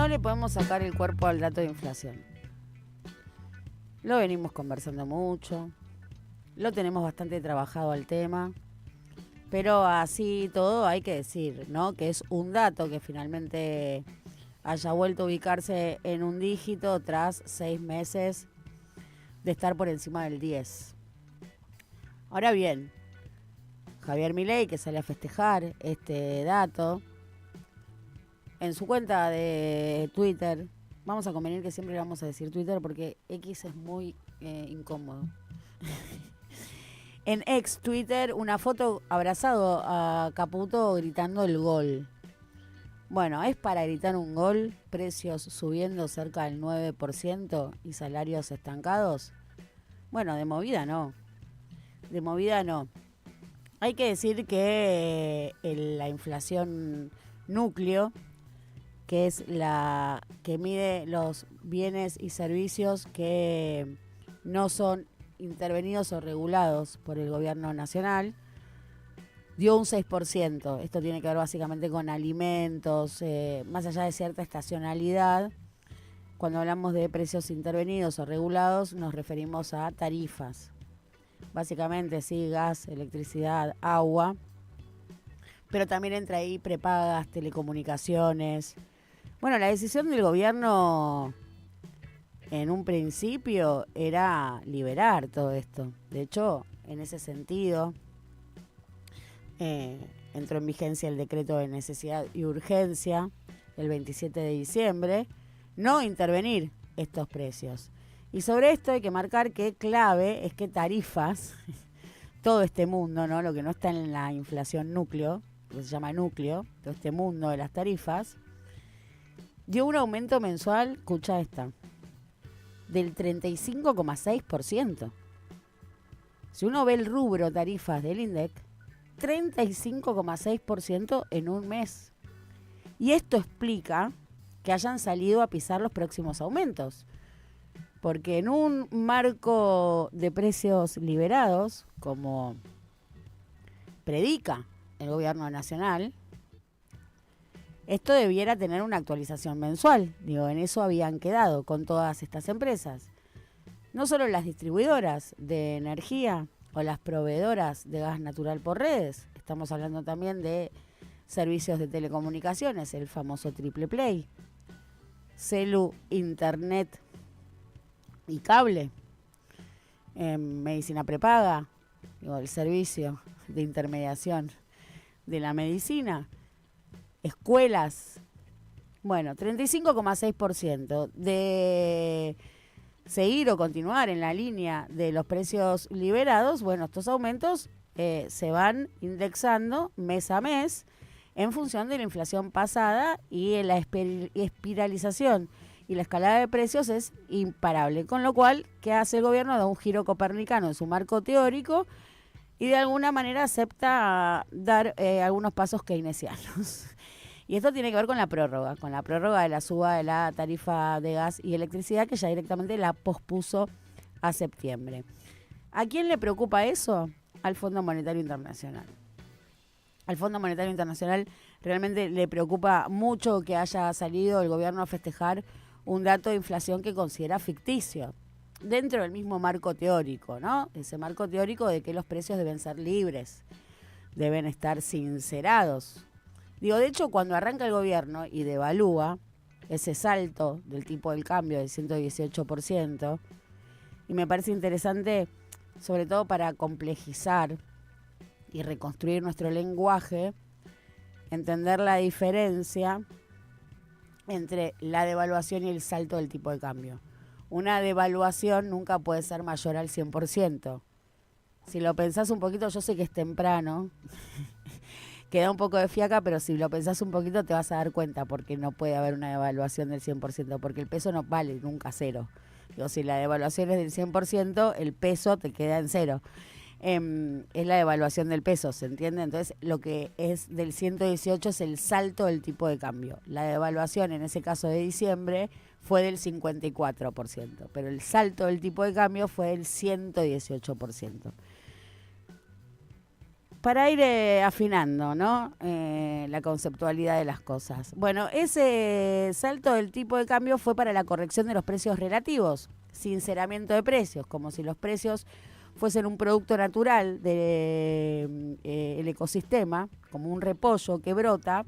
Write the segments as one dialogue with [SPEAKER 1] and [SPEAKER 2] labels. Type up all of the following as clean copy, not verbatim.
[SPEAKER 1] no le podemos sacar el cuerpo al dato de inflación. Lo venimos conversando mucho, lo tenemos bastante trabajado al tema, pero así todo hay que decir, ¿no? Que es un dato que finalmente haya vuelto a ubicarse en un dígito tras 6 meses de estar por encima del 10. Ahora bien, Javier Milei, que sale a festejar este dato, en su cuenta de Twitter, vamos a convenir que siempre le vamos a decir Twitter porque X es muy incómodo. En ex Twitter, una foto abrazado a Caputo gritando el gol. Bueno, ¿es para gritar un gol? Precios subiendo cerca del 9% y salarios estancados. Bueno, de movida no. De movida no. Hay que decir que la inflación núcleo, que es la que mide los bienes y servicios que no son intervenidos o regulados por el gobierno nacional, dio un 6%. Esto tiene que ver básicamente con alimentos, más allá de cierta estacionalidad. Cuando hablamos de precios intervenidos o regulados, nos referimos a tarifas. Básicamente, sí, gas, electricidad, agua, pero también entra ahí prepagas, telecomunicaciones. Bueno, la decisión del gobierno en un principio era liberar todo esto. De hecho, en ese sentido, entró en vigencia el decreto de necesidad y urgencia el 27 de diciembre, no intervenir estos precios. Y sobre esto hay que marcar que clave es que tarifas, todo este mundo, ¿no? Lo que no está en la inflación núcleo, que se llama núcleo, todo este mundo de las tarifas, dio un aumento mensual, escucha esta, del 35,6%. Si uno ve el rubro tarifas del INDEC, 35,6% en un mes. Y esto explica que hayan salido a pisar los próximos aumentos. Porque en un marco de precios liberados, como predica el gobierno nacional, esto debiera tener una actualización mensual. Digo, en eso habían quedado con todas estas empresas. No solo las distribuidoras de energía o las proveedoras de gas natural por redes. Estamos hablando también de servicios de telecomunicaciones, el famoso Triple Play, celu, internet y cable, medicina prepaga, digo, el servicio de intermediación de la medicina, escuelas. Bueno, 35,6%. De seguir o continuar en la línea de los precios liberados, bueno, estos aumentos se van indexando mes a mes en función de la inflación pasada y la espiralización y la escalada de precios es imparable. Con lo cual, ¿qué hace el gobierno? Da un giro copernicano en su marco teórico y de alguna manera acepta dar algunos pasos keynesianos. Y esto tiene que ver con la prórroga de la suba de la tarifa de gas y electricidad, que ya directamente la pospuso a septiembre. ¿A quién le preocupa eso? Al Fondo Monetario Internacional. Al Fondo Monetario Internacional realmente le preocupa mucho que haya salido el gobierno a festejar un dato de inflación que considera ficticio, dentro del mismo marco teórico, ¿no? Ese marco teórico de que los precios deben ser libres, deben estar sincerados. Digo, de hecho, cuando arranca el gobierno y devalúa ese salto del tipo del cambio del 118%, y me parece interesante, sobre todo para complejizar y reconstruir nuestro lenguaje, entender la diferencia entre la devaluación y el salto del tipo de cambio. Una devaluación nunca puede ser mayor al 100%. Si lo pensás un poquito, yo sé que es temprano, queda un poco de fiaca, pero si lo pensás un poquito te vas a dar cuenta porque no puede haber una devaluación del 100%, porque el peso no vale nunca cero. Digo, si la devaluación es del 100%, el peso te queda en cero. Es la devaluación del peso, ¿se entiende? Entonces, lo que es del 118 es el salto del tipo de cambio. La devaluación, en ese caso de diciembre, fue del 54%, pero el salto del tipo de cambio fue del 118%. para ir afinando, ¿no? La conceptualidad de las cosas. Bueno, ese salto del tipo de cambio fue para la corrección de los precios relativos, sinceramiento de precios, como si los precios fuesen un producto natural del ecosistema, como un repollo que brota,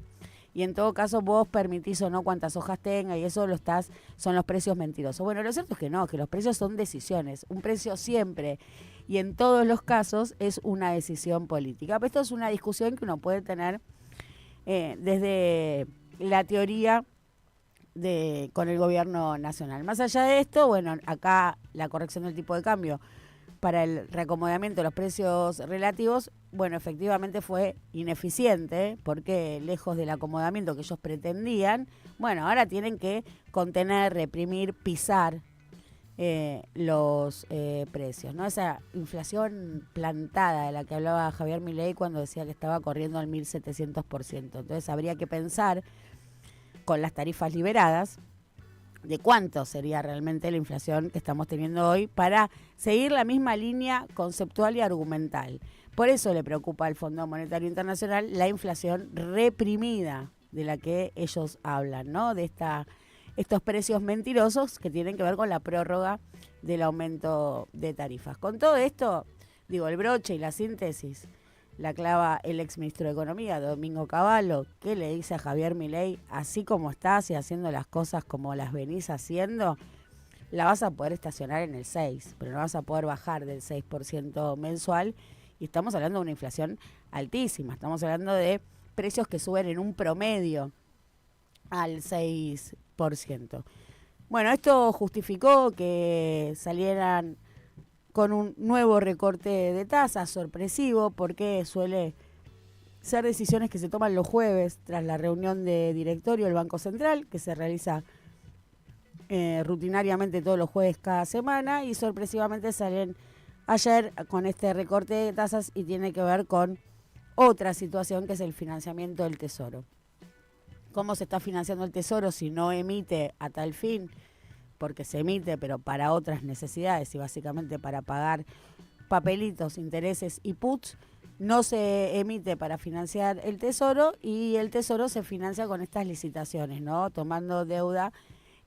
[SPEAKER 1] y en todo caso vos permitís o no cuántas hojas tenga y eso son los precios mentirosos. Bueno, lo cierto es que no, que los precios son decisiones. Un precio siempre y en todos los casos es una decisión política. Pero esto es una discusión que uno puede tener desde la teoría con el gobierno nacional. Más allá de esto, bueno, acá la corrección del tipo de cambio para el reacomodamiento de los precios relativos, bueno, efectivamente fue ineficiente, porque lejos del acomodamiento que ellos pretendían, bueno, ahora tienen que contener, reprimir, pisar los precios, ¿no? Esa inflación plantada de la que hablaba Javier Milei cuando decía que estaba corriendo al 1.700%. Entonces habría que pensar, con las tarifas liberadas, de cuánto sería realmente la inflación que estamos teniendo hoy para seguir la misma línea conceptual y argumental. Por eso le preocupa al Fondo Monetario Internacional la inflación reprimida de la que ellos hablan, ¿no? De estos precios mentirosos que tienen que ver con la prórroga del aumento de tarifas. Con todo esto, digo, el broche y la síntesis la clava el exministro de Economía, Domingo Cavallo, que le dice a Javier Milei: así como estás y haciendo las cosas como las venís haciendo, la vas a poder estacionar en el 6%, pero no vas a poder bajar del 6% mensual. Y estamos hablando de una inflación altísima, estamos hablando de precios que suben en un promedio al 6%. Bueno, esto justificó que salieran con un nuevo recorte de tasas sorpresivo, porque suele ser decisiones que se toman los jueves tras la reunión de directorio del Banco Central, que se realiza rutinariamente todos los jueves cada semana, y sorpresivamente salen ayer con este recorte de tasas y tiene que ver con otra situación, que es el financiamiento del Tesoro. ¿Cómo se está financiando el Tesoro si no emite a tal fin? Porque se emite, pero para otras necesidades y básicamente para pagar papelitos, intereses y puts. No se emite para financiar el Tesoro, y el Tesoro se financia con estas licitaciones, ¿no? Tomando deuda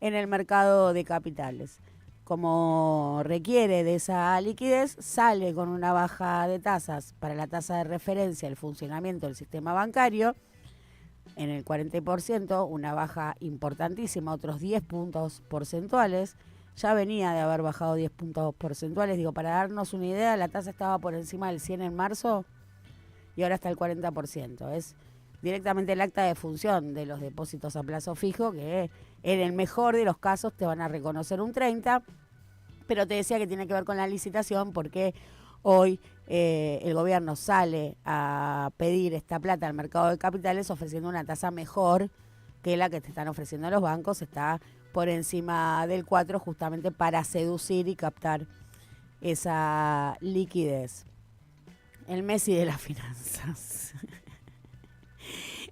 [SPEAKER 1] en el mercado de capitales. Como requiere de esa liquidez, sale con una baja de tasas para la tasa de referencia del funcionamiento del sistema bancario en el 40%, una baja importantísima, otros 10 puntos porcentuales. Ya venía de haber bajado 10 puntos porcentuales. Digo, para darnos una idea, la tasa estaba por encima del 100 en marzo y ahora está el 40%. Es directamente el acta de función de los depósitos a plazo fijo, que en el mejor de los casos te van a reconocer un 30%, pero te decía que tiene que ver con la licitación, porque hoy el gobierno sale a pedir esta plata al mercado de capitales ofreciendo una tasa mejor que la que te están ofreciendo los bancos. Está por encima del 4%, justamente para seducir y captar esa liquidez. El Messi de las finanzas.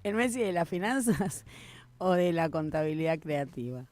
[SPEAKER 1] ¿El Messi de las finanzas o de la contabilidad creativa?